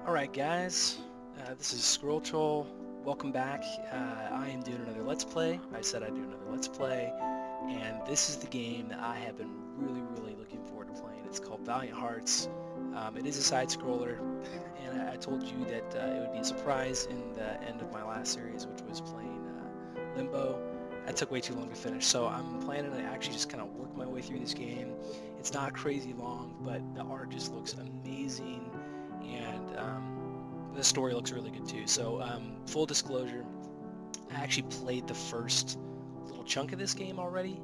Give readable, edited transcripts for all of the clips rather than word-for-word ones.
Alright guys, this is Scroll Troll. Welcome back. I am doing another Let's Play. I said I'd do another Let's Play, and this is the game that I have been really looking forward to playing. It's called Valiant Hearts. It is a side-scroller, and I told you that it would be a surprise in the end of my last series, which was playing Limbo. That took way too long to finish, so I'm planning to actually just kind of work my way through this game. It's not crazy long, but the art just looks amazing, and the story looks really good too. So full disclosure, I actually played the first little chunk of this game already,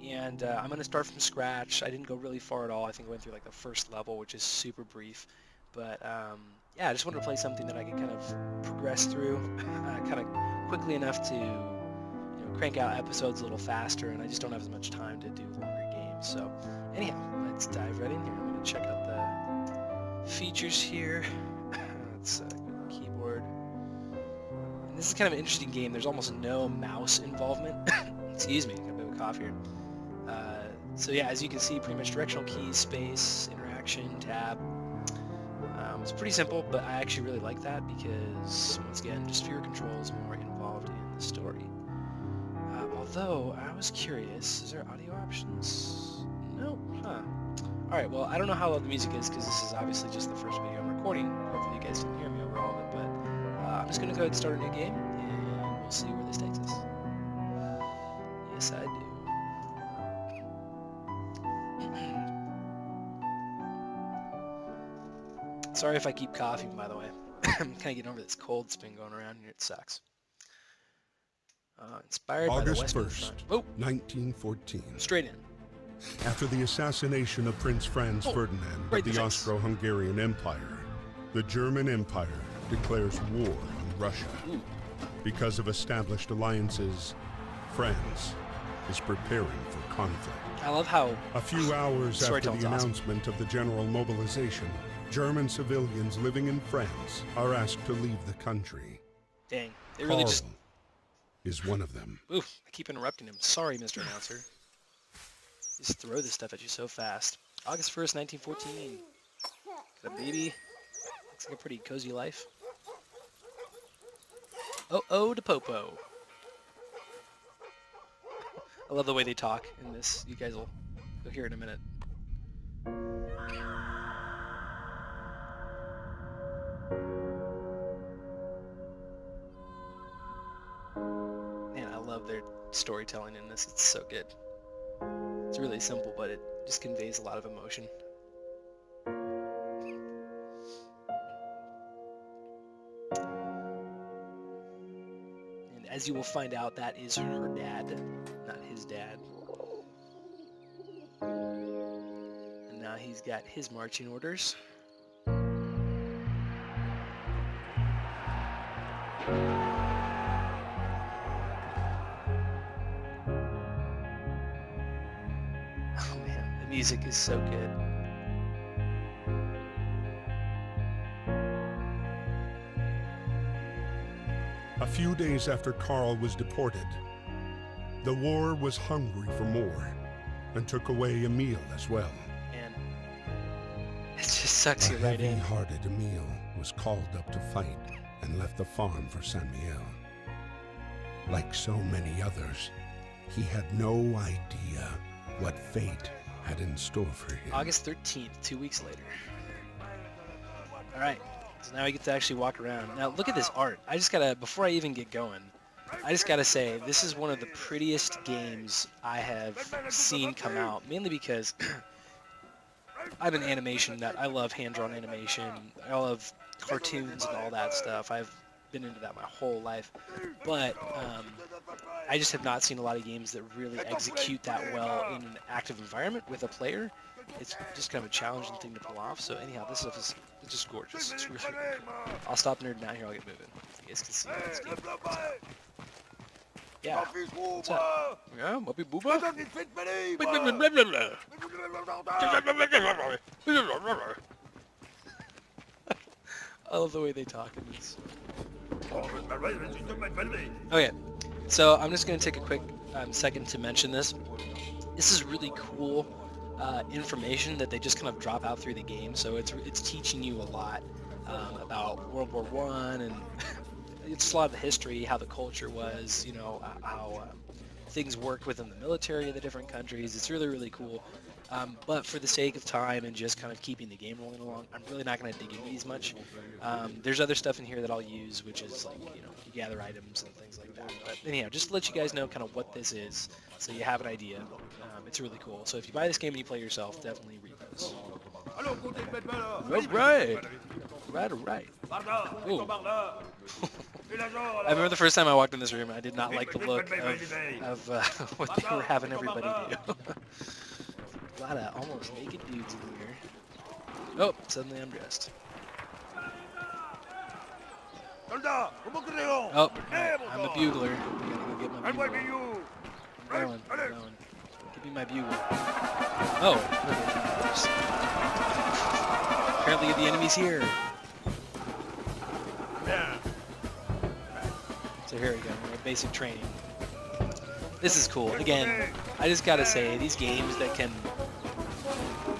and I'm going to start from scratch. I didn't go really far at all. I think I went through like the first level, which is super brief, but yeah, I just wanted to play something that I could kind of progress through kind of quickly enough to crank out episodes a little faster, and I just don't have as much time to do longer games. So anyhow, let's dive right in here. I'm going to check out the features here. Let's keyboard. And this is kind of an interesting game. There's almost no mouse involvement. Excuse me, got a bit of a cough here. So yeah, as you can see, pretty much directional keys, space, interaction, tab. It's pretty simple, but I actually really like that because, once again, just fewer controls, more involved in the story. Although, I was curious, is there audio options? No, huh. Alright, well, I don't know how loud the music is because this is obviously just the first video I'm recording. Hopefully you guys can hear me over all of it, but I'm just going to go ahead and start a new game, and we'll see where this takes us. Yes, I do. Sorry if I keep coughing, by the way. I'm kind of getting over this cold that's been going around here. It sucks. Inspired by the August Western 1st, Front. Oh, 1914. straight in. After the assassination of Prince Franz Ferdinand right of the in the face. Austro-Hungarian Empire, the German Empire declares war on Russia. Ooh. Because of established alliances, France is preparing for conflict. I love how A few hours after Storytelling's the awesome. announcement of the general mobilization, German civilians living in France are asked to leave the country. dang, they really Karl just... is one of them. Oof, I keep interrupting him. Sorry, Mr. Announcer. Just throw this stuff at you so fast. August 1st, 1914. Got a baby. Looks like a pretty cozy life. Oh, de Popo. I love the way they talk in this. You guys will hear it in a minute. Man, I love their storytelling in this. It's so good. It's really simple, but it just conveys a lot of emotion. And as you will find out, that is her dad, not his dad. And now he's got his marching orders. Oh man, the music is so good. A few days after Karl was deported, the war was hungry for more and took away Emil as well. And it just sucks you A right in. heavy-hearted Emil was called up to fight and left the farm for Saint Mihiel. Like so many others, he had no idea what fate had in store for him. August 13th, 2 weeks later. Alright, so now we get to actually walk around. Now look at this art. I just gotta, before I even get going, I just gotta say, this is one of the prettiest games I have seen come out, mainly because I'm an animation nut. I love hand-drawn animation. I love cartoons and all that stuff. I've been into that my whole life. But I just have not seen a lot of games that really execute that well in an active environment with a player. It's just kind of a challenging thing to pull off. So anyhow, this stuff is just gorgeous. It's really cool. I'll stop nerding out here. I'll get moving. You guys can see how this game goes out. Yeah. What's up? Yeah, Muppy Booba? I love the way they talk in this. Okay, so I'm just going to take a quick second to mention this. This is really cool information that they just kind of drop out through the game, so it's teaching you a lot. about World War One, and it's a lot of the history, how the culture was, you know, how things worked within the military of the different countries. It's really, really cool. But for the sake of time and just kind of keeping the game rolling along, I'm really not going to dig into these much. There's other stuff in here that I'll use, which is like, you know, you gather items and things like that. But anyhow, just to let you guys know kind of what this is, so you have an idea. It's really cool. So if you buy this game and you play yourself, definitely read those. All right. Right, all right. Ooh. I remember the first time I walked in this room, I did not like the look of what they were having everybody do. A lot of almost naked dudes in here. Oh, suddenly I'm dressed. Oh, I'm a bugler. I gotta go get my bugler. I'm going. Give me my bugle. Oh, apparently the enemy's here. So here we go, basic training. This is cool. Again, I just gotta say, these games that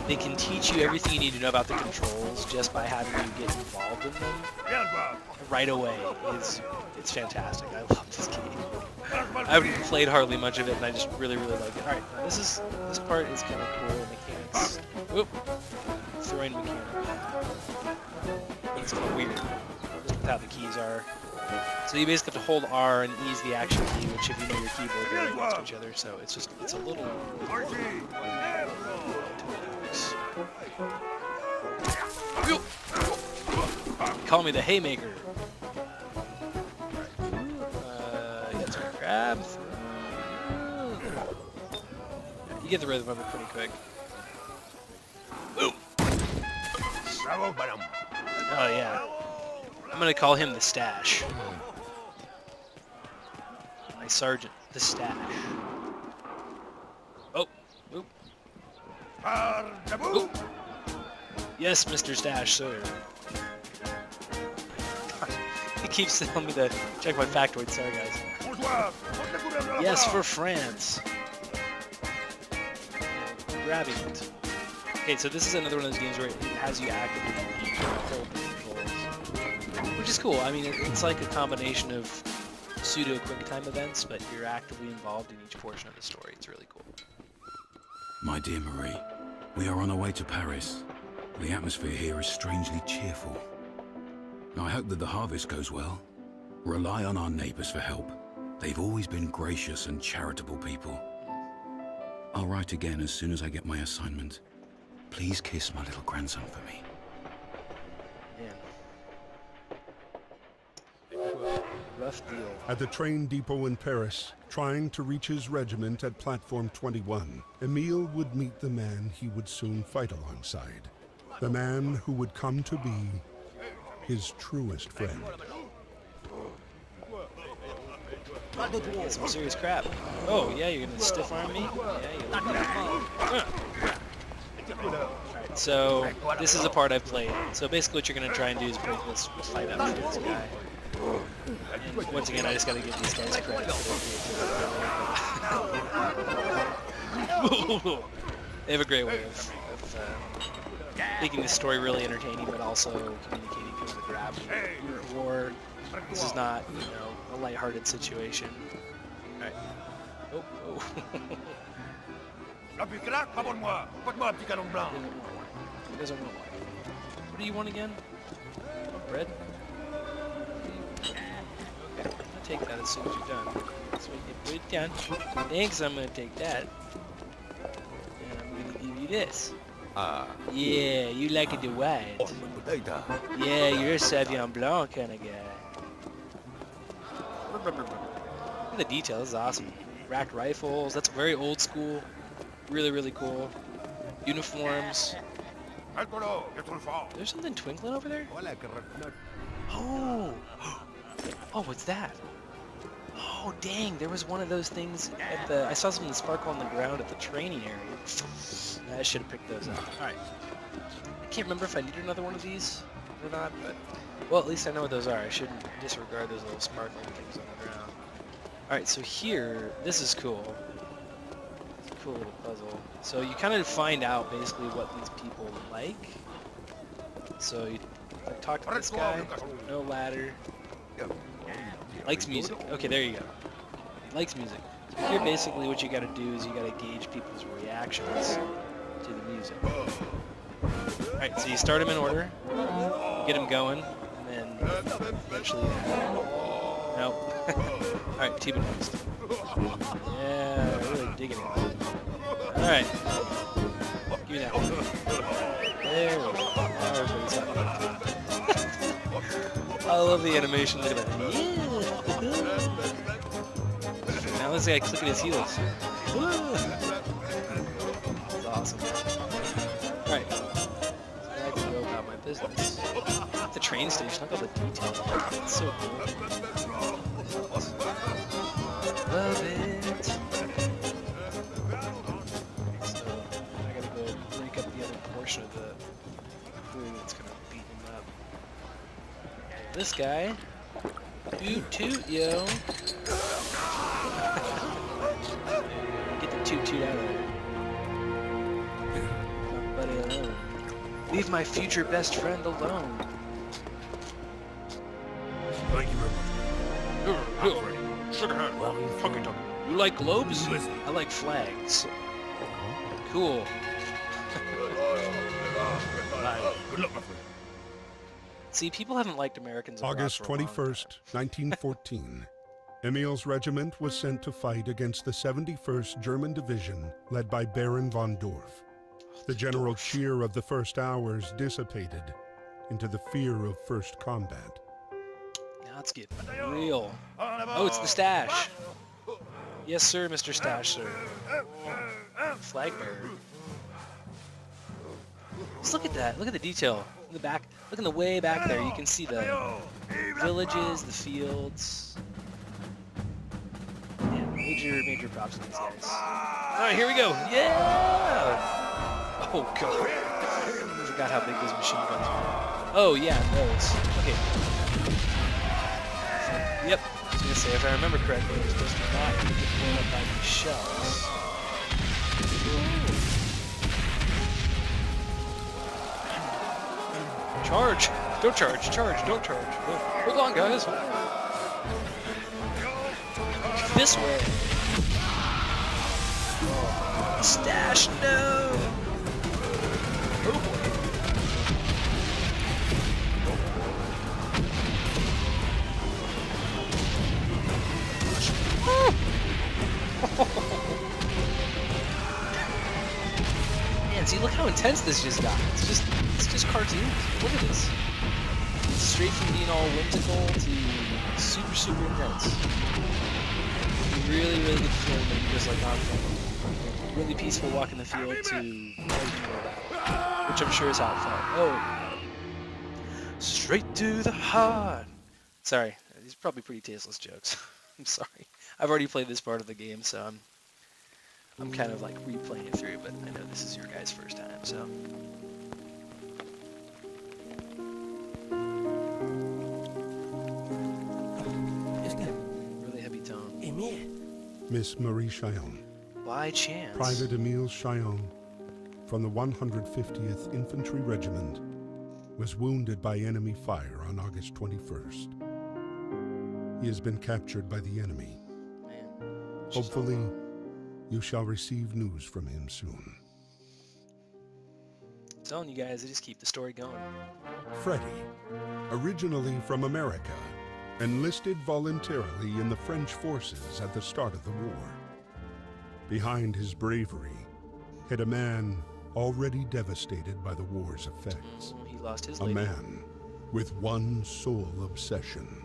they can teach you everything you need to know about the controls just by having you get involved in them right away. It's fantastic. I love this game. I haven't played hardly much of it, and I just really, really like it. All right, now this part is kind of cool. Mechanics. Whoop. Throwing mechanic. It's kind of weird. Just with how the keys are. So you basically have to hold R and ease the action key, which if you know your keyboard, they're right next to each other. So it's a little. Call me the haymaker. That's our grab. You get the rhythm of it pretty quick. Boom. Oh yeah. I'm gonna call him the Stash. My sergeant, the Stash. Oh. Oop. Oop. Yes, Mr. Stash, sir. He keeps telling me to check my factoid. Sorry, guys. Yes, for France. Grabbing it. Okay, so this is another one of those games where it has you actively hold the controls, which is cool. I mean, it's like a combination of pseudo quick-time events, but you're actively involved in each portion of the story. It's really cool. My dear Marie, we are on our way to Paris. The atmosphere here is strangely cheerful. I hope that the harvest goes well. Rely on our neighbors for help. They've always been gracious and charitable people. I'll write again as soon as I get my assignment. Please kiss my little grandson for me. Man. Rough deal. At the train depot in Paris, trying to reach his regiment at Platform 21, Emile would meet the man he would soon fight alongside. The man who would come to be his truest friend. Get some serious crap. Oh, yeah, you're gonna stiff arm me? Yeah, Alright, so this is a part I've played. So basically what you're gonna try and do is break this fight up for this guy. And once again, I just gotta give these guys credit for their creativity. They have a great way of making this story really entertaining, but also communicating through the grab and roar. This is not, you know, a lighthearted situation. Alright. Oh, oh. He doesn't want one. What do you want again? Bread? Okay, I'll take that as soon as you're done. So we can put it down. Thanks, I'm gonna take that. And I'm gonna give you this. Yeah, you like it the white. Yeah, you're a Sauvignon Blanc kind of guy. Look at the detail, this is awesome. Racked rifles, that's very old school. Really, really cool. Uniforms. There's something twinkling over there? Oh! Oh, what's that? Oh, dang, there was one of those things at the... I saw something sparkle on the ground at the training area. I should have picked those up. Alright. I can't remember if I need another one of these or not, but... Well, at least I know what those are. I shouldn't disregard those little sparkling things on the ground. Alright, so here... This is cool. It's a cool little puzzle. So you kind of find out basically what these people like. So you Like, talk to this guy. No ladder. Likes music. Okay, there you go. He likes music. So here, basically, what you got to do is you got to gauge people's reactions to the music. All right, so you start them in order, get them going, and then eventually. Nope. All right, T-Bone next. Yeah, really digging it. All right. Give me that one. There we go. Now everybody's talking about it. I love the animation. Look at that. Yeah. Now this guy clicking his heels. That's awesome. Alright. So now I can go about my business. At the train station, look at all the detail. It's so cool. Love it. Of the crew that's gonna beat him up. And this guy, toot toot, yo. Get the toot toot out of there. My buddy alone. Leave my future best friend alone. Thank you very much. Sugar hand. Talkie talkie. You like globes? I like flags. Cool. Good luck, my friend. See, people haven't liked Americans abroad August for a long 21st, 1914. Emil's regiment was sent to fight against the 71st German Division, led by Baron von Dorf. The general cheer of the first hours dissipated into the fear of first combat. Now let's get real. Oh, it's the stash. Yes, sir, Mr. Stash, sir. Flag bearer. Just look at that. Look at the detail in the back. Look in the way back there. You can see the villages, the fields. Yeah, major props to these guys. All right, here we go. Yeah! Oh god. I forgot how big those machine guns are. Oh yeah, those. Okay. Yep. I was gonna say, if I remember correctly, we're supposed to not get blown up by these shells. Charge! Don't charge! Charge! Don't charge! Hold on, guys! This way! Stash, no! Oh boy! Man, see, look how intense this just got. It's just cartoons. Look at this. It's straight from being all whimsical to super intense. You really get the feeling that you're just like on from really peaceful walk in the field to fighting more battle, which I'm sure is how it felt. Oh, straight to the heart. Sorry, these are probably pretty tasteless jokes. I'm sorry. I've already played this part of the game, so I'm kind of like replaying it through, but I know this is your guys' first time, so. Really heavy tone. Miss Marie Chillon, By chance. Private Emile Chillon, from the 150th Infantry Regiment, was wounded by enemy fire on August 21st. He has been captured by the enemy. Man, Hopefully, you shall receive news from him soon. I'm telling you guys, I just keep the story going. Freddie, originally from America, enlisted voluntarily in the French forces at the start of the war. Behind his bravery hid a man already devastated by the war's effects. He lost his A lady. man with one sole obsession: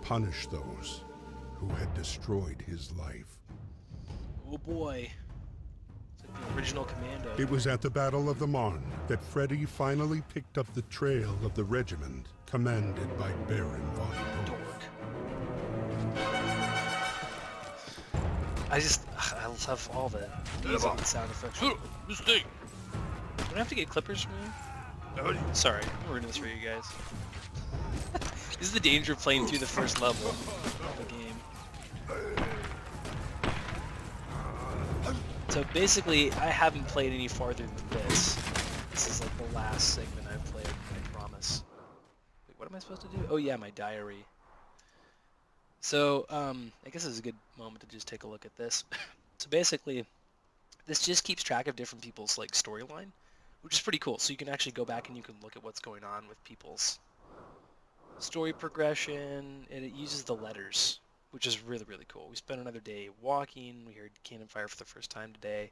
punish those who had destroyed his life. Oh boy. It's like the original Commando. It was at the Battle of the Marne that Freddie finally picked up the trail of the regiment commanded by Baron von Dorf. I love all the music and sound effects. Mistake. Do I have to get clippers from you? Sorry, I'm ruining this for you guys. This is the danger of playing through the first level of the game. So basically, I haven't played any farther than this. This is like the last segment I've played, I promise. What am I supposed to do? Oh yeah, my diary. So, I guess this is a good moment to just take a look at this. So basically, this just keeps track of different people's like storyline, which is pretty cool. So you can actually go back and you can look at what's going on with people's story progression, and it uses the letters, which is really, really cool. We spent another day walking. We heard cannon fire for the first time today.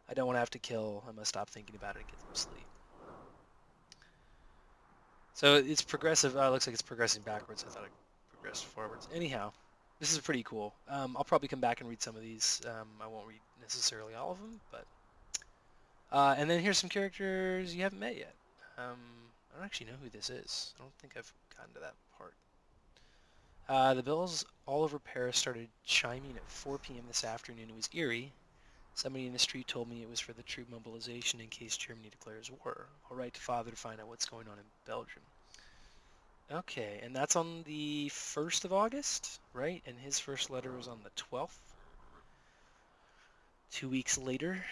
I don't want to have to kill. I must stop thinking about it and get some sleep. So it's progressive. It looks like it's progressing backwards. I thought it progressed forwards. Anyhow, this is pretty cool. I'll probably come back and read some of these. I won't read necessarily all of them, but... and then here's some characters you haven't met yet. I don't actually know who this is. I don't think I've gotten to that part. The bells all over Paris started chiming at 4 p.m. this afternoon. It was eerie. Somebody in the street told me it was for the troop mobilization in case Germany declares war. I'll write to Father to find out what's going on in Belgium. Okay, and that's on the 1st of August, right? And his first letter was on the 12th. 2 weeks later.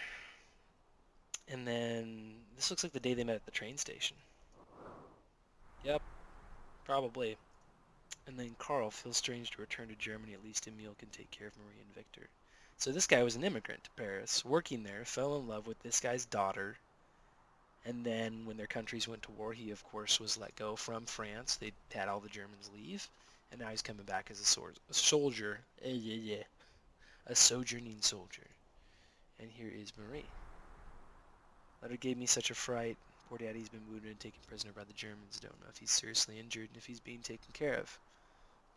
And then this looks like the day they met at the train station. Yep, probably. And then Carl feels strange to return to Germany. At least Emil can take care of Marie and Victor. So this guy was an immigrant to Paris, working there, fell in love with this guy's daughter, and then when their countries went to war, he of course was let go from France. They had all the Germans leave, and now he's coming back as a soldier, a sojourning soldier. And here is Marie. Letter gave me such a fright. Poor daddy's been wounded and taken prisoner by the Germans. Don't know if he's seriously injured and if he's being taken care of.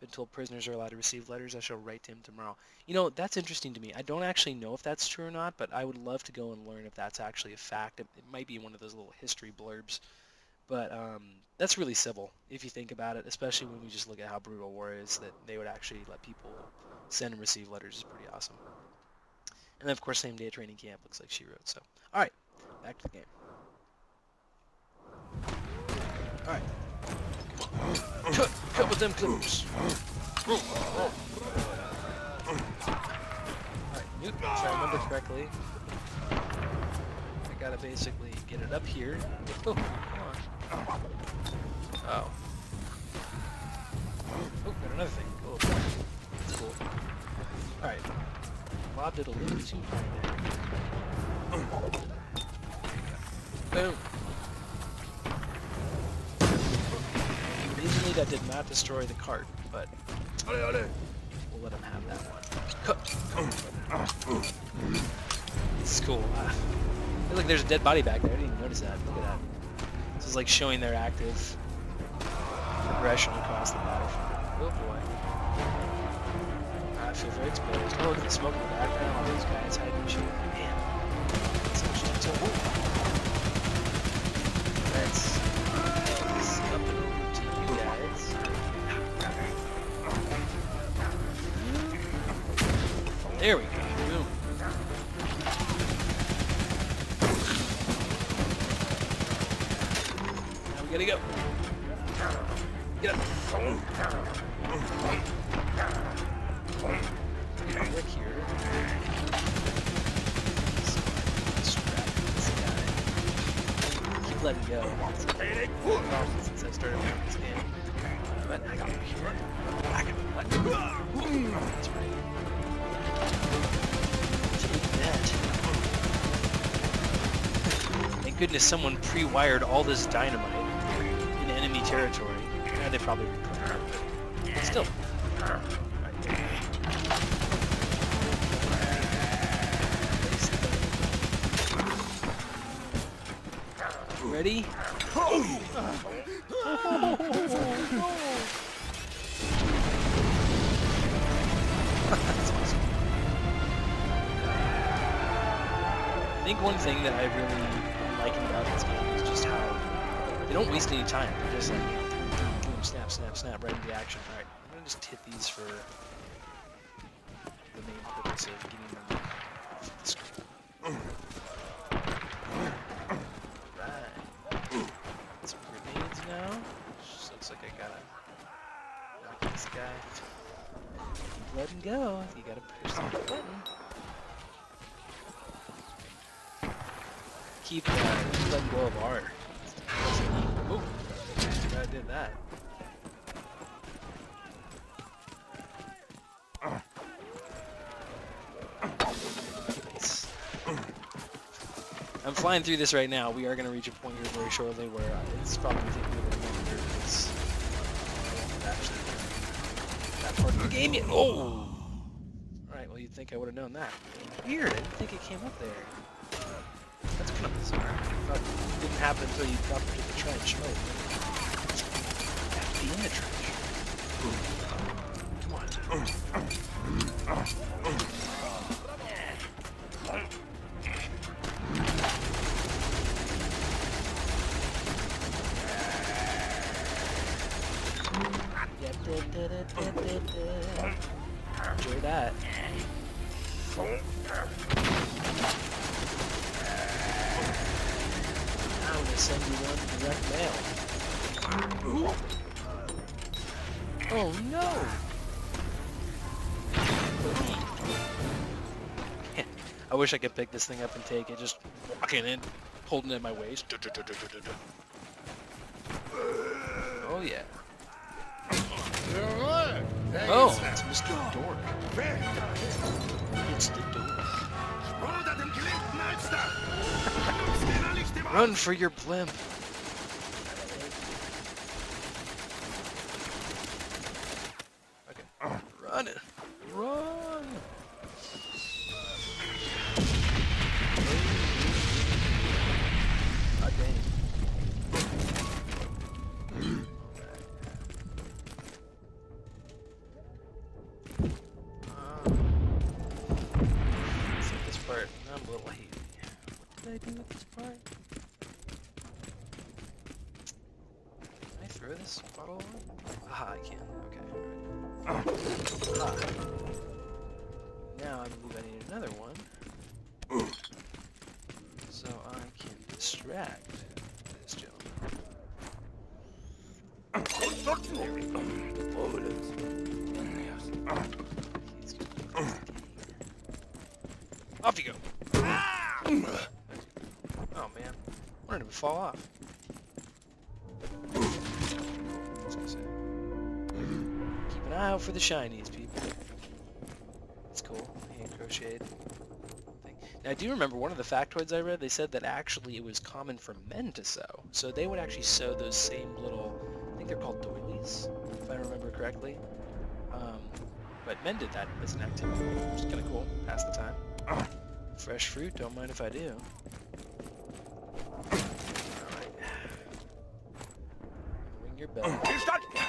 Been told prisoners are allowed to receive letters. I shall write to him tomorrow. You know, that's interesting to me. I don't actually know if that's true or not, but I would love to go and learn if that's actually a fact. It might be one of those little history blurbs. But that's really civil, if you think about it, especially when we just look at how brutal war is, that they would actually let people send and receive letters is pretty awesome. And then, of course, same day at training camp, looks like she wrote. So, all right, back to the game. All right. Cut with them clippers. Alright, nope, if I remember correctly, I gotta basically get it up here. Oh, come on. Oh. Oh, got another thing. Oh, that's cool. Alright. Lobbed it a little too high there. Boom. Amazingly, that did not destroy the cart, but we'll let him have that one. This is cool. Look, there's a dead body back there. I didn't even notice that. Look at that. This is like showing their active progression across the battlefield. Oh boy. I feel very exposed. Oh, look at the smoke in the background. All those guys hiding and shooting. Man. That's so gentle. Let's up and over to you guys. There we go. Boom. Now we gotta go. Get up. Quick here. Keep letting go. Since I started playing this game. But I got over here. That's right. Take that. Thank goodness someone pre-wired all this dynamite in enemy territory. They probably reclaimed it, but still. Ready? That's awesome. I think one thing that I really am liking about this game is just how they don't waste any time. They're just like, boom, snap, snap, snap, right into action. Alright, I'm gonna just hit these for the main purpose of getting them off the screen. Some grenades now. Just looks like I gotta knock this guy. Keep letting go. You gotta push the button. Keep letting go of R. Oh, I did that. flying through this right now, we are going to reach a point here very shortly where it's probably going to take me a little longer because actually that part of the game yet. Oh! Alright, well you'd think I would have known that. Weird, I didn't think it came up there. That's kind of bizarre. I thought it didn't happen until you got into the trench. Oh, you have to be in the trench. Come on. Enjoy that. I'm gonna send you one direct mail. Oh no! I wish I could pick this thing up and take it, just walking in, holding it in my waist. Oh yeah. Oh, it's Mr. Dork. It's the Dork. Run for your blimp. Okay. Run it. Run. God dang. This part, I'm a little hazy. What did I do with this part? Can I throw this bottle on? Aha, I can. Okay. Ah. Now I believe I need another one. So I can distract this gentleman. There we go. He's gonna off you go. Oh man, wanted him to fall off. Keep an eye out for the shinies, people. That's cool. Hand crocheted thing. Now I do remember one of the factoids I read. They said that actually it was common for men to sew. So they would actually sew those same little, I think they're called doilies, if I remember correctly. But men did that as an activity, which is kind of cool. Pass the time. Fresh fruit, don't mind if I do. Alright. Ring your bell.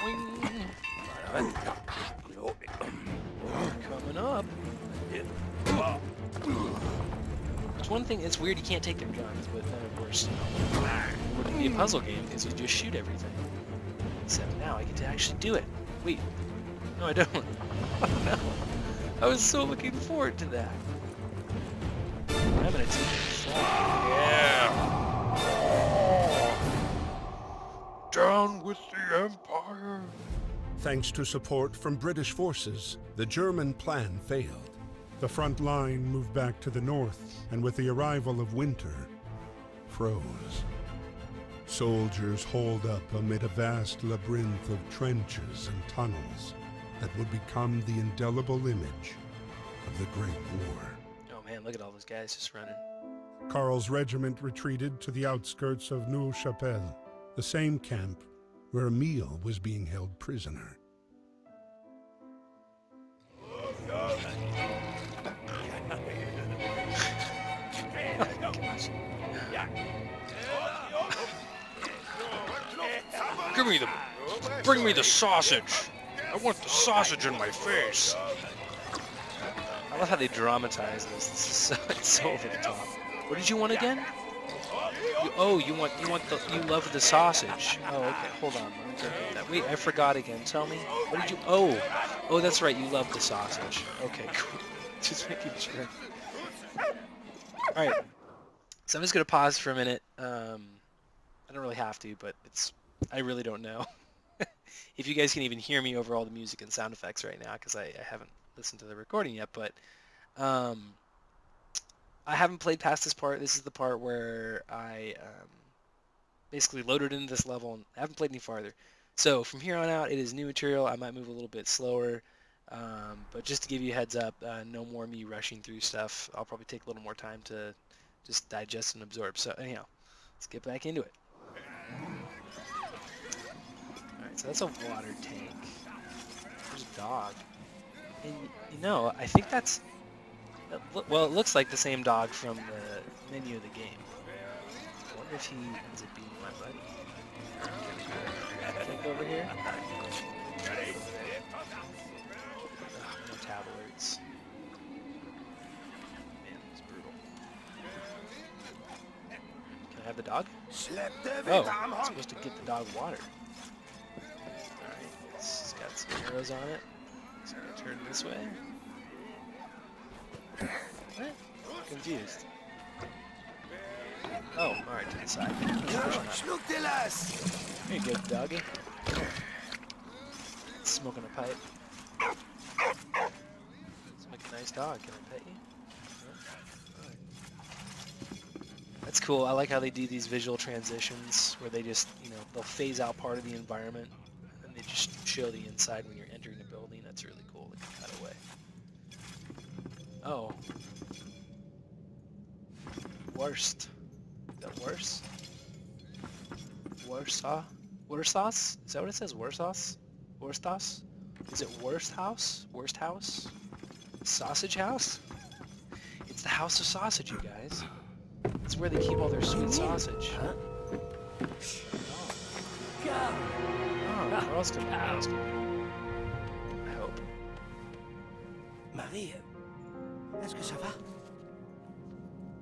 Wing. Coming up. It's one thing, it's weird you can't take their guns, but then of course, it wouldn't be a puzzle game because you just shoot everything. Except now I get to actually do it. Wait. No, I don't. Oh no. I was so looking forward to that. I'm gonna take a shot. Yeah. Down with the Empire. Thanks to support from British forces, the German plan failed. The front line moved back to the north, and with the arrival of winter, froze. Soldiers holed up amid a vast labyrinth of trenches and tunnels that would become the indelible image of the Great War. Oh man, look at all those guys just running. Karl's regiment retreated to the outskirts of Neuve-Chapelle, the same camp where Emile was being held prisoner. Bring me the sausage. I want the sausage in my face. I love how they dramatize this. This is so, it's so over the top. What did you want again? You love the sausage. Oh, okay. Hold on. Let me get that. Wait, I forgot again. Tell me. What did you? Oh, that's right. You love the sausage. Okay, cool. Just making sure. All right. So I'm just gonna pause for a minute. I don't really have to, but I really don't know if you guys can even hear me over all the music and sound effects right now because I haven't listened to the recording yet. But I haven't played past this part. This is the part where I basically loaded into this level and haven't played any farther. So from here on out, it is new material. I might move a little bit slower, but just to give you a heads up, no more me rushing through stuff. I'll probably take a little more time to just digest and absorb. So anyhow, let's get back into it. Alright, so that's a water tank. There's a dog. And, you know, I think that's... Well, it looks like the same dog from the menu of the game. I wonder if he ends up being my buddy. Can I go over here? Ugh, no tab alerts. Man, it's brutal. Can I have the dog? Oh, I'm supposed to get the dog water. Alright, it's got some arrows on it. It's gonna turn this way. What? Confused. Oh, alright, to the side. Here you go, doggy. Smoking a pipe. It's like a nice dog. Can I pet you? No? Alright. That's cool. I like how they do these visual transitions where they just, you know, they'll phase out part of the environment and they just show the inside when you're entering the building. That's really cool. They can cut away. Oh. Worst. Is that worse? Warsaw? Warsaws? Is that what it says? Warsaws? Worstos? Is it worst house? Worst house? Sausage house? It's the house of sausage, you guys. It's where they keep all their sweet sausage. Oh, Carl's coming. Carl's coming. I hope. Marie, est-ce que ça va?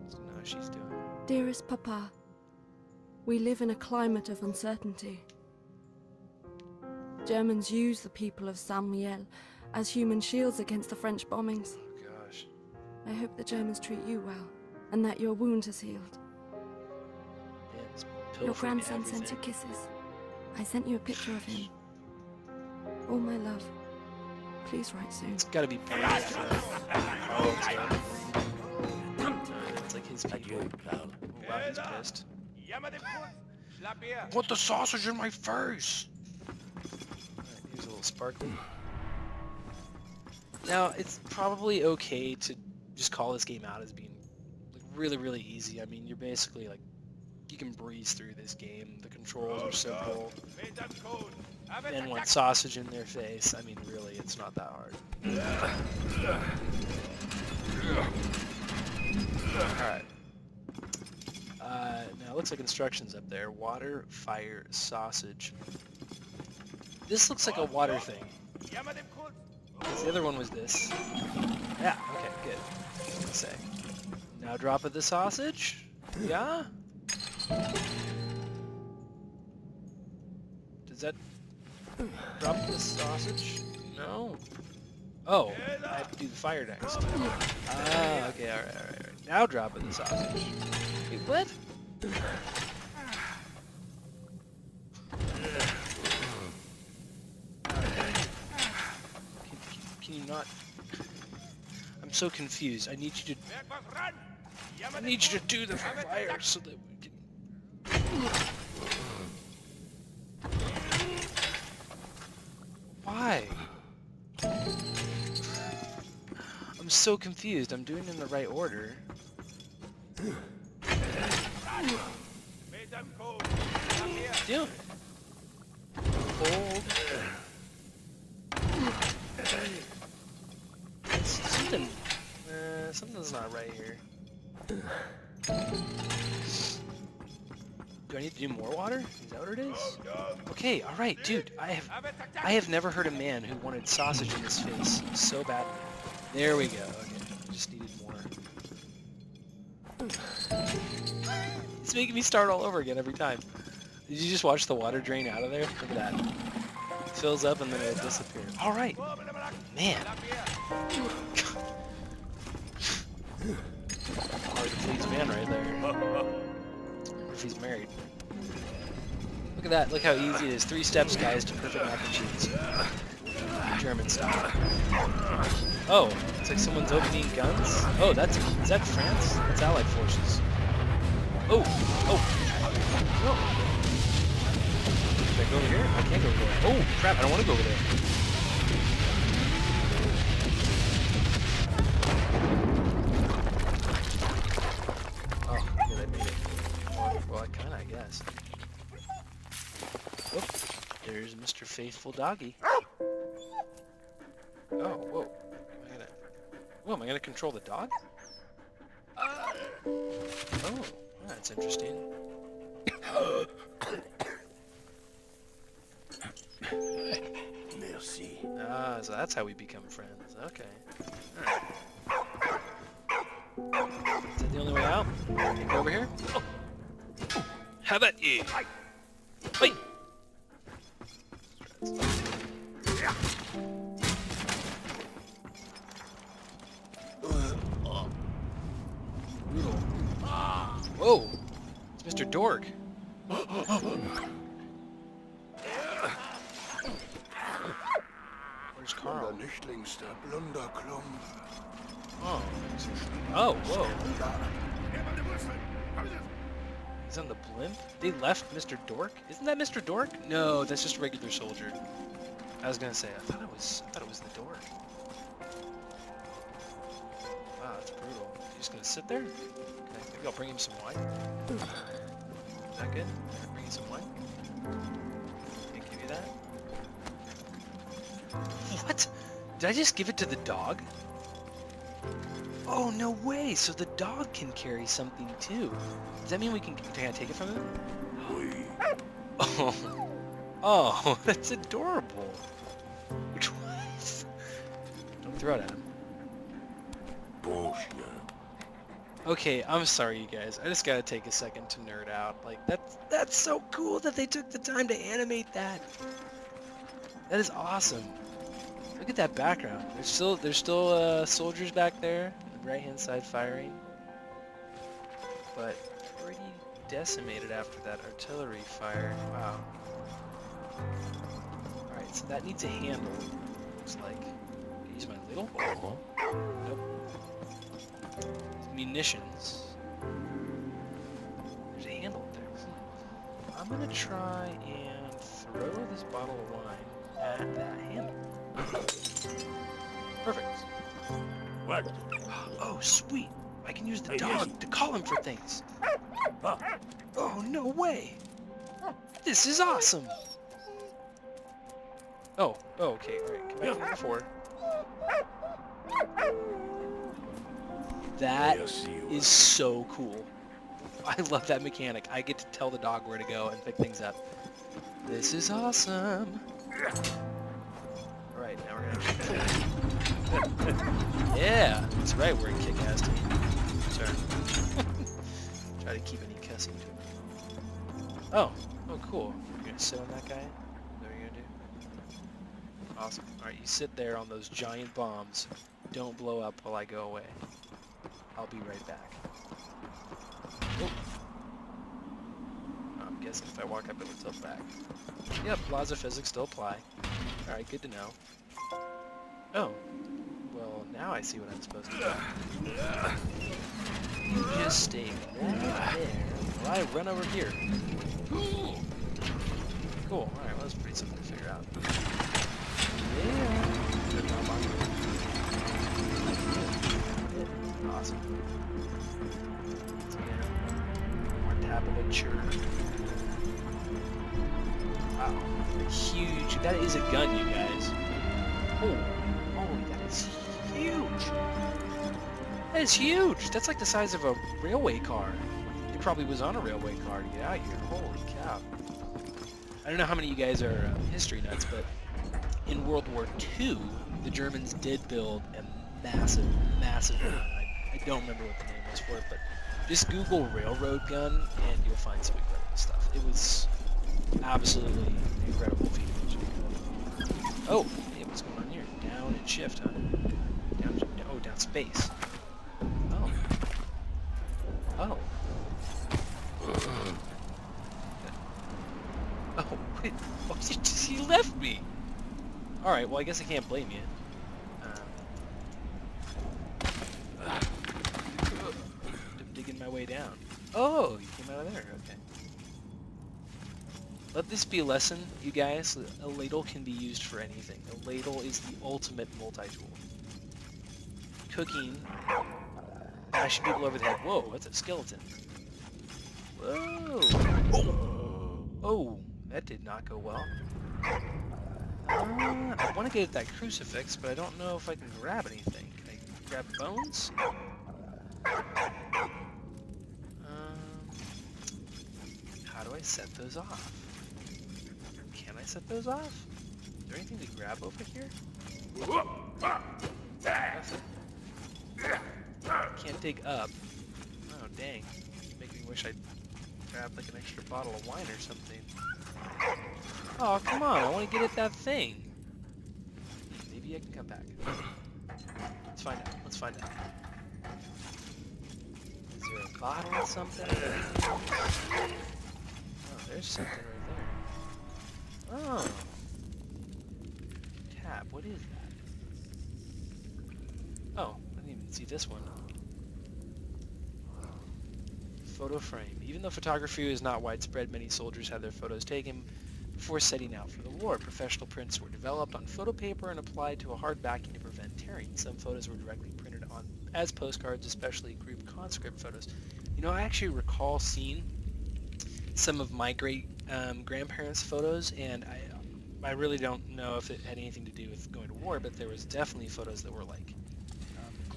So now she's doing. Dearest Papa, we live in a climate of uncertainty. Germans use the people of Saint-Mihiel as human shields against the French bombings. Oh gosh. I hope the Germans treat you well, and that your wound has healed. Man, it's Your pilfering grandson sent you everything. kisses. I sent you a picture of him. All my love. Please write soon. It's gotta be brilliant for Carl to... It's like his people. Oh, wow, he's pissed. Put the sausage in my face! Alright, here's a little sparkly. Now, it's probably okay to just call this game out as being like really, really easy. I mean, you're basically like, you can breeze through this game. The controls are simple. Men want sausage in their face. I mean, really, it's not that hard. Alright. Now, it looks like instructions up there. Water, fire, sausage. This looks like a water thing. Because the other one was this. Yeah, okay, good. I was gonna say. Now drop of the sausage. Yeah? Does that drop the sausage? No. Oh, I have to do the fire next. Ah, okay, alright. Now drop of the sausage. Wait, what? Can you not? I'm so confused. I need you to do the fire so that we can. Why? I'm so confused. I'm doing it in the right order. Doing it. Hold. Something's not right here. Do I need to do more water? Is that what it is? Okay, alright, dude. I have never heard a man who wanted sausage in his face so badly. There we go. Okay, just needed more. It's making me start all over again every time. Did you just watch the water drain out of there? Look at that. It fills up and then it disappears. Alright. Man. Hard to please man right there. Or if he's married. Look at that. Look how easy it is. 3 steps, guys, to perfect mac and cheese. German style. Oh, it's like someone's opening guns? Oh, is that France? That's Allied forces. Oh, no. Should I go over here? I can't go over there. Oh, crap, I don't want to go over there. Oh. there's Mr. Faithful Doggy. Oh, whoa. Am I gonna control the dog? Oh, that's interesting. Merci. Ah, so that's how we become friends. Okay. Alright. Is that the only way out? Can you go over here? Oh. How about you? Wait! Brutal. Whoa! It's Mr. Dork. Where's Carl? Oh. Oh, whoa. He's on the blimp? They left Mr. Dork? Isn't that Mr. Dork? No, that's just a regular soldier. I was gonna say, I thought it was the Dork. Wow, that's brutal. You just gonna sit there? Okay, maybe I'll bring him some wine. Is that good? Bring him some wine? Can I give you that? What? Did I just give it to the dog? Oh, no way! So the dog can carry something too. Does that mean can I take it from him? Oh. Oh, that's adorable. Which one? Don't throw it at him. Okay, I'm sorry you guys. I just gotta take a second to nerd out. Like, that's so cool that they took the time to animate that. That is awesome. Look at that background. There's still soldiers back there on the right-hand side firing, but pretty decimated after that artillery fire. Wow. All right, so that needs a handle. Looks like. Can I use my ladle? Nope. Munitions. There's a handle there. I'm gonna try and throw this bottle of wine at that handle. Perfect. What? Oh, sweet. I can use the dog to call him for things. Oh, no way. This is awesome. Oh, okay, alright. Come back here before. That is so cool. I love that mechanic. I get to tell the dog where to go and pick things up. This is awesome. Alright, now we're gonna... Yeah, that's right, we're a kick-ass team. Sorry. Try to keep any cussing to it. Oh, cool. You're gonna sit on that guy? Is that what you're gonna do? Awesome. Alright, you sit there on those giant bombs. Don't blow up while I go away. I'll be right back. Oh. I'm guessing if I walk up, it'll tilt back. Yep, laws of physics still apply. Alright, good to know. Oh. Well, now I see what I'm supposed to do. You just stay right there while I run over here. Cool. Alright, well, that's pretty simple to figure out. Yeah. Awesome. More tapperature. Wow. Huge. That is a gun, you guys. Oh, holy, that is huge. That is huge. That's like the size of a railway car. It probably was on a railway car to get out here. Holy cow. I don't know how many of you guys are history nuts, but in World War II, the Germans did build a massive, massive gun. I don't remember what the name was for it, but just Google railroad gun and you'll find some incredible stuff. It was absolutely incredible features. Oh, hey, what's going on here? Down and shift, huh? Down space. Oh. Oh. Oh, wait. Oh, he left me. Alright, well, I guess I can't blame you. I'm digging my way down. Oh, you came out of there. Okay. Let this be a lesson, you guys. A ladle can be used for anything. A ladle is the ultimate multi-tool. Cooking. Bashing people over the head. Whoa, that's a skeleton. Whoa. Oh, that did not go well. I want to get at that crucifix, but I don't know if I can grab anything. Can I grab bones? How do I set those off? Can I set those off? Is there anything to grab over here? Nothing. Can't dig up. Oh, dang. Making me wish I'd grabbed like an extra bottle of wine or something. Oh, come on. I want to get at that thing. Maybe I can come back. Let's find out. Let's find out. Is there a bottle or something? Oh, there's something right there. Oh. Tab. What is that? Oh, I didn't even see this one. Photo frame. Even though photography is not widespread, many soldiers had their photos taken before setting out for the war. Professional prints were developed on photo paper and applied to a hard backing to prevent tearing. Some photos were directly printed on as postcards, especially group conscript photos. You know, I actually recall seeing some of my great-grandparents' photos, and I really don't know if it had anything to do with going to war, but there was definitely photos that were like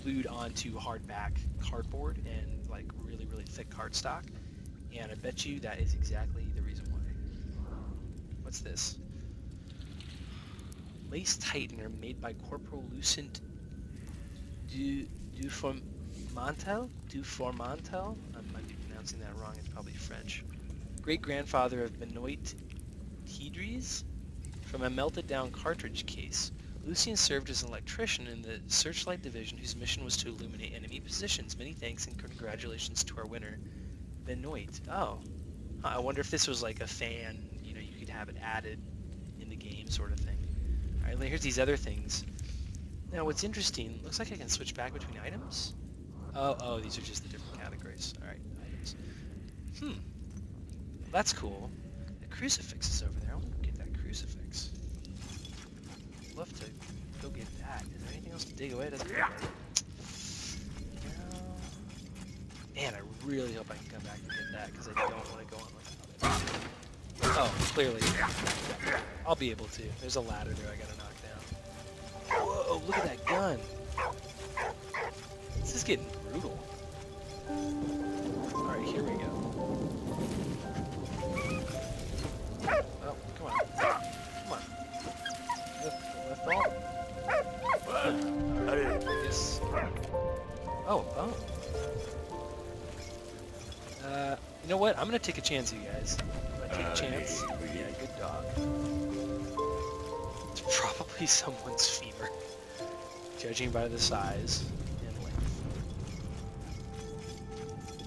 glued onto hardback cardboard and like really, really thick cardstock, and I bet you that is exactly the reason why. What's this? Lace tightener made by Corporal Lucent Duformantel? Duformantel? I might be pronouncing that wrong, it's probably French. Great-grandfather of Benoit Tidres? From a melted down cartridge case. Lucien served as an electrician in the Searchlight Division, whose mission was to illuminate enemy positions. Many thanks and congratulations to our winner, Benoit. Oh. I wonder if this was like a fan, you know, you could have it added in the game sort of thing. Alright, here's these other things. Now, what's interesting, looks like I can switch back between items. Oh, these are just the different categories. Alright, items. That's cool. The crucifix is over there. I want to get that crucifix. Love to go get that. Is there anything else to dig away? Doesn't look like it. No. Man, I really hope I can come back and get that because I don't want to go on without it. Oh, clearly. I'll be able to. There's a ladder there I gotta knock down. Whoa, look at that gun. This is getting brutal. Alright, here we go. Oh, come on. Come on. Left ball? Yes. Oh. You know what? I'm gonna take a chance, you guys. I'm gonna take a chance. Yeah, good dog. It's probably someone's femur, judging by the size and length.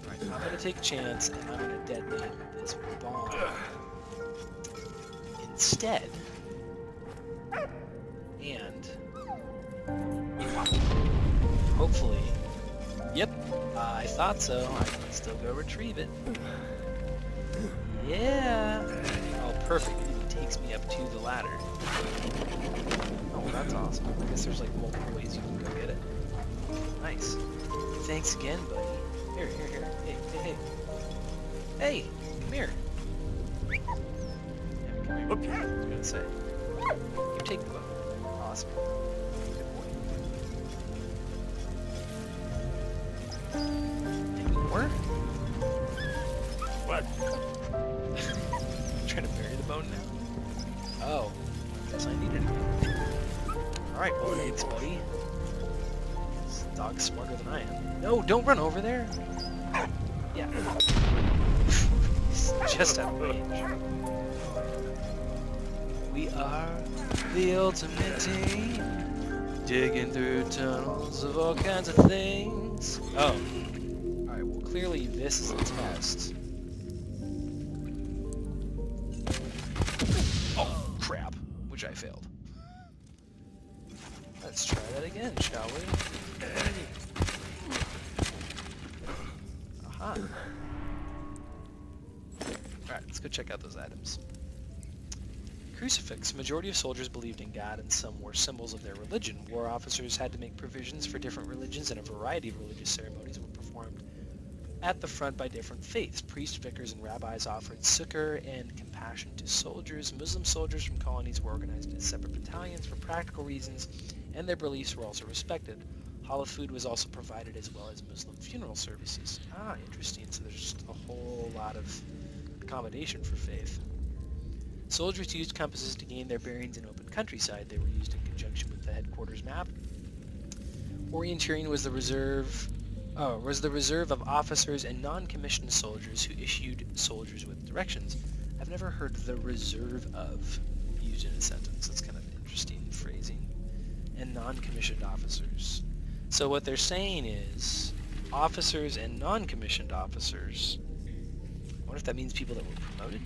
Alright, I'm gonna take a chance, and I'm gonna detonate this bomb. Instead, and hopefully, yep, I thought so. I can still go retrieve it. Yeah. Oh, perfect. It even takes me up to the ladder. Oh, well, that's awesome. I guess there's like multiple ways you can go get it. Nice. Thanks again, buddy. Here. Hey. Hey, come here. Yeah, come here. I was gonna say. You take the boat. Awesome. Good boy. Any more? What? Trying to bury the bone now? Oh. Guess I needed it. Alright, well, thanks, buddy. This dog's smarter than I am. No, don't run over there! Yeah. He's just out of range. We are the ultimate team, digging through tunnels of all kinds of things. Oh. Alright, well, clearly this is a test. Oh, crap. Which I failed. Let's try that again, shall we? Aha. Alright, let's go check out those items. Crucifix. Majority of soldiers believed in God, and some were symbols of their religion. War officers had to make provisions for different religions, and a variety of religious ceremonies were performed at the front by different faiths. Priests, vicars, and rabbis offered succor and passion to soldiers. Muslim soldiers from colonies were organized into separate battalions for practical reasons, and their beliefs were also respected. Halal food was also provided as well as Muslim funeral services. Ah, interesting. So there's just a whole lot of accommodation for faith. Soldiers used compasses to gain their bearings in open countryside. They were used in conjunction with the headquarters map. Orienteering was the reserve of officers and non-commissioned soldiers who issued soldiers with directions. I've never heard the reserve of used in a sentence. That's kind of interesting phrasing. And non-commissioned officers. So what they're saying is officers and non-commissioned officers. I wonder if that means people that were promoted?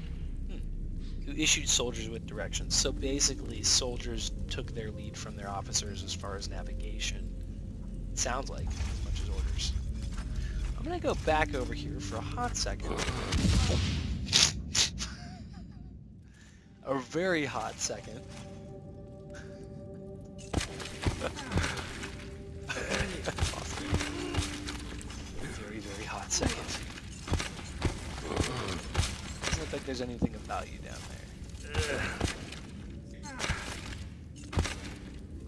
Who issued soldiers with directions. So basically soldiers took their lead from their officers as far as navigation. It sounds like as much as orders. I'm gonna go back over here for a hot second. A very hot second. Very, very hot second. Doesn't look like there's anything of value down there.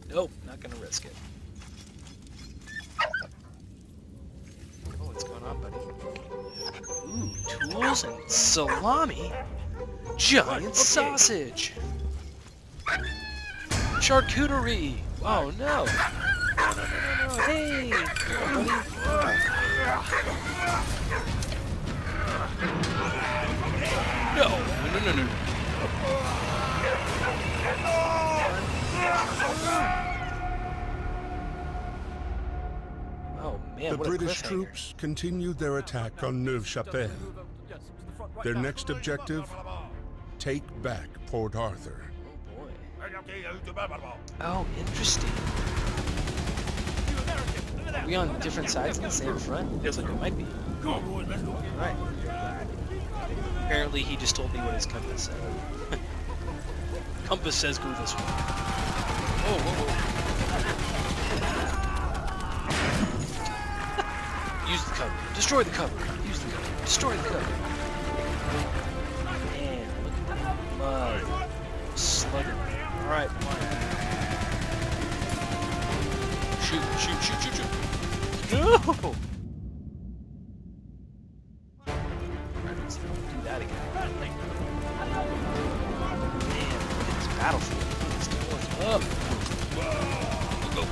Nope, not gonna risk it. Oh, what's going on, buddy? Ooh, tools and salami. Giant sausage. Charcuterie. Oh no. No. Hey. No. Oh man, The what a British cliffhanger. troops continued their attack on Neuve-Chapelle. Their next objective, take back Port Arthur. Oh boy. Oh, interesting. Are we on different sides of the same front? Looks like it might be. Right. Apparently he just told me what his compass said. Compass says go this way. Whoa. Use the cover. Destroy the cover. Use the cover. Destroy the cover. Man, look at that mud. Slugging. Alright, fine. Shoot. No! Alright, let's do that again. Man, look at this battlefield. It's going up. Go.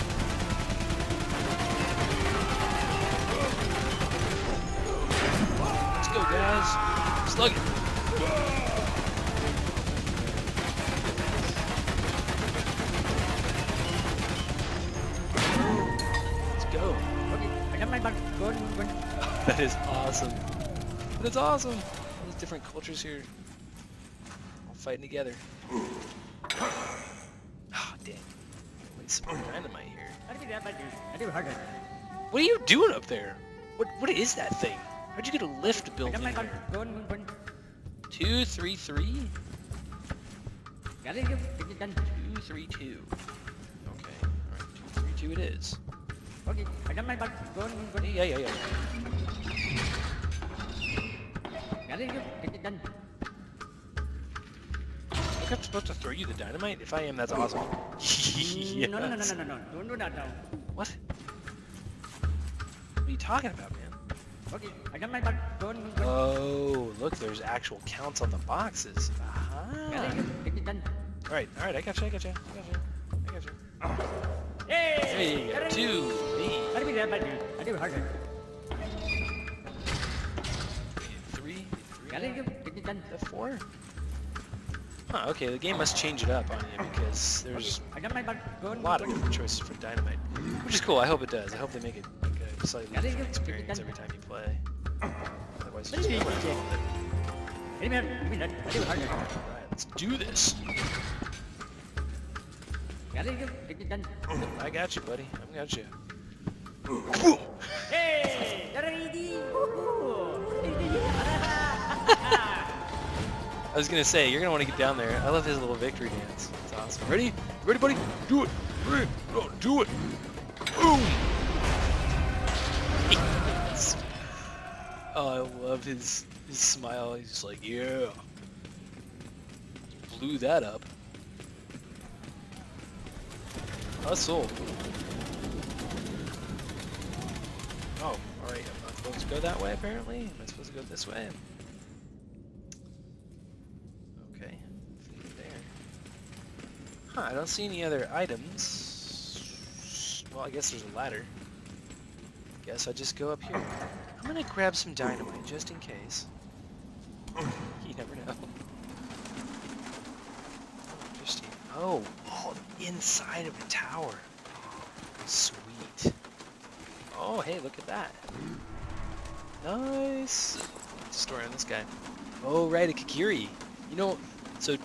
Let's go, guys. Slug it. Let's go. That is awesome. That's awesome. All those different cultures here all fighting together. Oh, dang. Wait, some more dynamite here. What are you doing up there? What is that thing? How'd you get a lift built in here? 233? 232. Okay, alright, 232 it is. Yeah. Look, I'm supposed to throw you the dynamite? If I am, that's awesome. Yes. No, don't do that now. What? What are you talking about, man? Oh, look, there's actual counts on the boxes. Aha. Alright, I got you. There you go. 2, B. 3, 3, 4. Huh, okay, the game must change it up on you because there's a lot of different choices for dynamite. Which is cool, I hope it does. I hope they make it like a slightly different experience every time you play. Otherwise, it's just fun. Alright, let's do this. I got you, buddy. I got you. I was gonna say, you're gonna want to get down there. I love his little victory dance. It's awesome. Ready? Ready, buddy? Do it. 3, do it. Boom. Yes. Oh, I love his smile. He's just like, yeah. blew that up. Hustle. Oh, alright, I'm not supposed to go that way apparently. Am I supposed to go this way? Okay, through there. Huh, I don't see any other items. Well, I guess there's a ladder. Guess I'll just go up here. I'm gonna grab some dynamite just in case. You never know. Interesting. Oh, inside of a tower. Sweet. Oh, hey, look at that. Nice. Story on this guy. Oh, right, a Kakiri. You know, so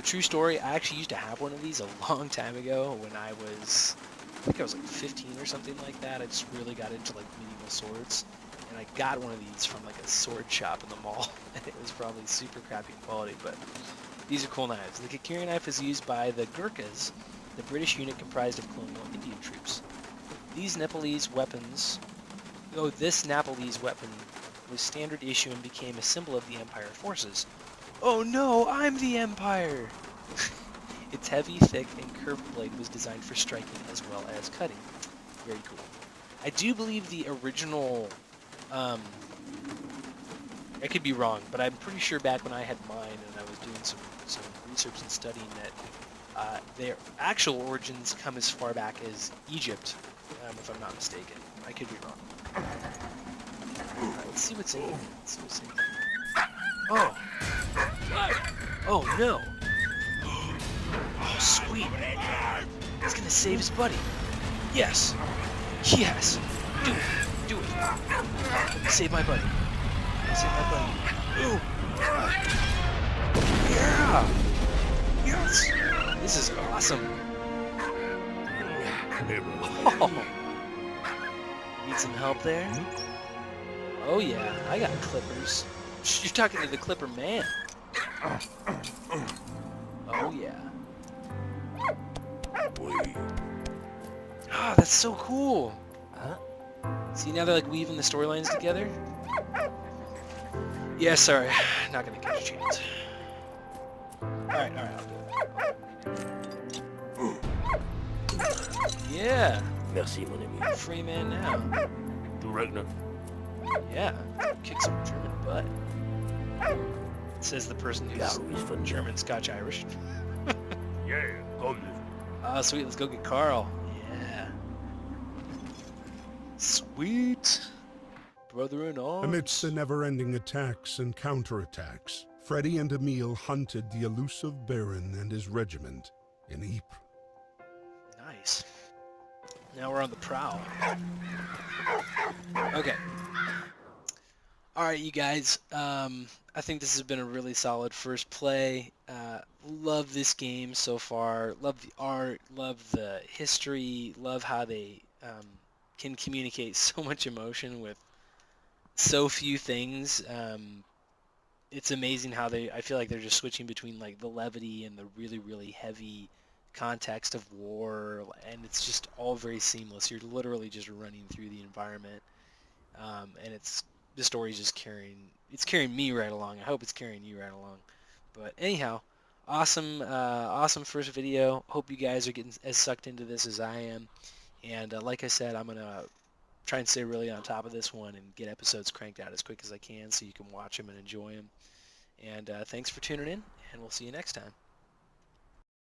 true story, I actually used to have one of these a long time ago when I think I was like 15 or something like that. I just really got into like medieval swords. And I got one of these from like a sword shop in the mall. And it was probably super crappy quality, but these are cool knives. The Kakiri knife is used by the Gurkhas, the British unit comprised of colonial Indian troops. This Nepalese weapon was standard issue and became a symbol of the Empire forces. Oh no, I'm the Empire! Its heavy, thick, and curved blade was designed for striking as well as cutting. Very cool. I do believe the original, I could be wrong, but I'm pretty sure back when I had mine and I was doing some research and studying that their actual origins come as far back as Egypt, if I'm not mistaken. I could be wrong. Alright, let's see what's in here. Oh! Oh no! Oh, sweet! He's gonna save his buddy! Yes! Yes! Do it! Do it! Save my buddy! Save my buddy! Ooh! Yeah! Yes! This is awesome! Oh! Need some help there? Oh yeah, I got clippers. You're talking to the Clipper man. Oh yeah. Ah, that's so cool. See, now they're like weaving the storylines together. Yeah, sorry, not gonna catch a chance. Alright, I'll do it. Yeah. Merci, mon ami. Free man now. Du Ragnar. Yeah, kick some German butt. Says the person who's German, Scotch, Irish. Yeah, come. Ah, sweet, let's go get Carl. Yeah. Sweet. Brother-in-arms. Amidst the never-ending attacks and counterattacks, Freddy and Emil hunted the elusive Baron and his regiment in Ypres. Nice. Now we're on the prowl. Okay. Alright, you guys. I think this has been a really solid first play. Love this game so far. Love the art. Love the history. Love how they can communicate so much emotion with so few things. It's amazing how I feel like they're just switching between like the levity and the really, really heavy context of war, and it's just all very seamless. You're literally just running through the environment, and the story's just carrying me right along. I hope it's carrying you right along. But anyhow, awesome first video. Hope you guys are getting as sucked into this as I am. And like I said, I'm gonna try and stay really on top of this one and get episodes cranked out as quick as I can so you can watch them and enjoy them. And thanks for tuning in, and we'll see you next time.